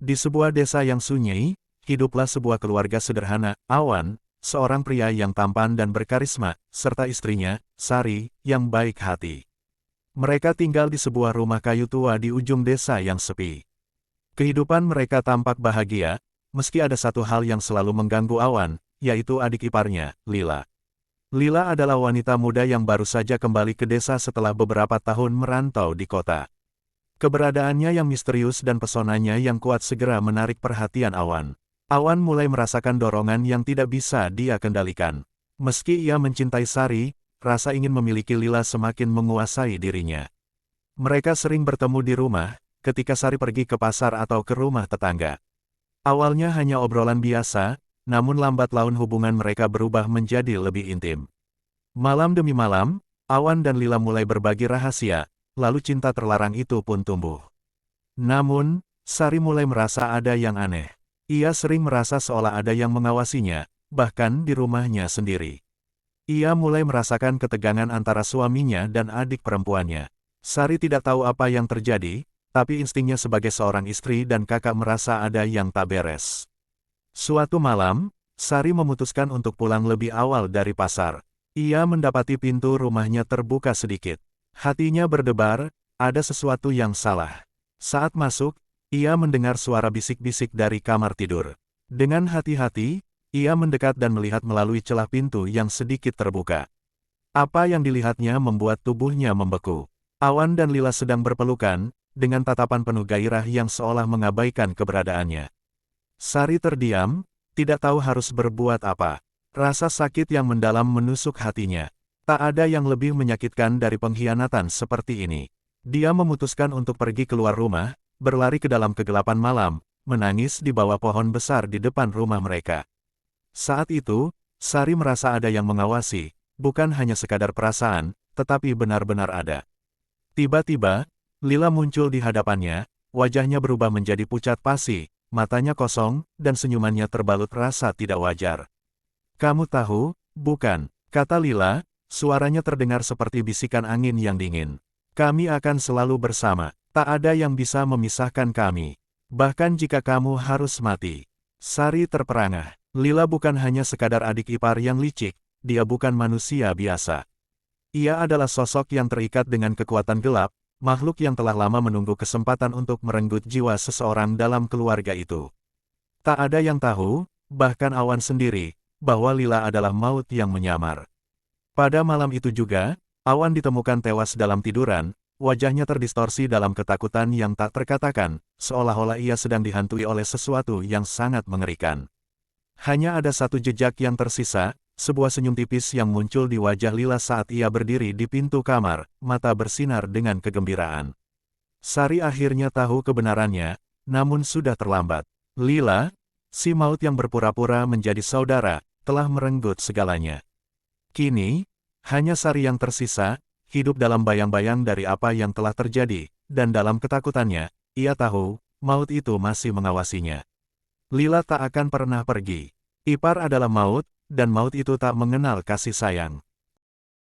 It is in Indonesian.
Di sebuah desa yang sunyi, hiduplah sebuah keluarga sederhana, Awan, seorang pria yang tampan dan berkarisma, serta istrinya, Sari, yang baik hati. Mereka tinggal di sebuah rumah kayu tua di ujung desa yang sepi. Kehidupan mereka tampak bahagia, meski ada satu hal yang selalu mengganggu Awan, yaitu adik iparnya, Lila. Lila adalah wanita muda yang baru saja kembali ke desa setelah beberapa tahun merantau di kota. Keberadaannya yang misterius dan pesonanya yang kuat segera menarik perhatian Awan. Awan mulai merasakan dorongan yang tidak bisa dia kendalikan. Meski ia mencintai Sari, rasa ingin memiliki Lila semakin menguasai dirinya. Mereka sering bertemu di rumah, ketika Sari pergi ke pasar atau ke rumah tetangga. Awalnya hanya obrolan biasa, namun lambat laun hubungan mereka berubah menjadi lebih intim. Malam demi malam, Awan dan Lila mulai berbagi rahasia, lalu cinta terlarang itu pun tumbuh. Namun, Sari mulai merasa ada yang aneh. Ia sering merasa seolah ada yang mengawasinya, bahkan di rumahnya sendiri. Ia mulai merasakan ketegangan antara suaminya dan adik perempuannya. Sari tidak tahu apa yang terjadi, tapi instingnya sebagai seorang istri dan kakak merasa ada yang tak beres. Suatu malam, Sari memutuskan untuk pulang lebih awal dari pasar. Ia mendapati pintu rumahnya terbuka sedikit. Hatinya berdebar, ada sesuatu yang salah. Saat masuk, ia mendengar suara bisik-bisik dari kamar tidur. Dengan hati-hati, ia mendekat dan melihat melalui celah pintu yang sedikit terbuka. Apa yang dilihatnya membuat tubuhnya membeku. Awan dan Lila sedang berpelukan, dengan tatapan penuh gairah yang seolah mengabaikan keberadaannya. Sari terdiam, tidak tahu harus berbuat apa. Rasa sakit yang mendalam menusuk hatinya. Tak ada yang lebih menyakitkan dari pengkhianatan seperti ini. Dia memutuskan untuk pergi keluar rumah, berlari ke dalam kegelapan malam, menangis di bawah pohon besar di depan rumah mereka. Saat itu, Sari merasa ada yang mengawasi, bukan hanya sekadar perasaan, tetapi benar-benar ada. Tiba-tiba, Lila muncul di hadapannya, wajahnya berubah menjadi pucat pasi, matanya kosong, dan senyumannya terbalut rasa tidak wajar. "Kamu tahu, bukan?" kata Lila, suaranya terdengar seperti bisikan angin yang dingin. "Kami akan selalu bersama, tak ada yang bisa memisahkan kami. Bahkan jika kamu harus mati." Sari terperangah. Lila bukan hanya sekadar adik ipar yang licik, dia bukan manusia biasa. Ia adalah sosok yang terikat dengan kekuatan gelap, makhluk yang telah lama menunggu kesempatan untuk merenggut jiwa seseorang dalam keluarga itu. Tak ada yang tahu, bahkan Awan sendiri, bahwa Lila adalah maut yang menyamar. Pada malam itu juga, Awan ditemukan tewas dalam tiduran, wajahnya terdistorsi dalam ketakutan yang tak terkatakan, seolah-olah ia sedang dihantui oleh sesuatu yang sangat mengerikan. Hanya ada satu jejak yang tersisa, sebuah senyum tipis yang muncul di wajah Lila saat ia berdiri di pintu kamar, mata bersinar dengan kegembiraan. Sari akhirnya tahu kebenarannya, namun sudah terlambat. Lila, si maut yang berpura-pura menjadi saudara, telah merenggut segalanya. Kini, hanya Sari yang tersisa, hidup dalam bayang-bayang dari apa yang telah terjadi, dan dalam ketakutannya, ia tahu, maut itu masih mengawasinya. Lila tak akan pernah pergi. Ipar adalah maut, dan maut itu tak mengenal kasih sayang.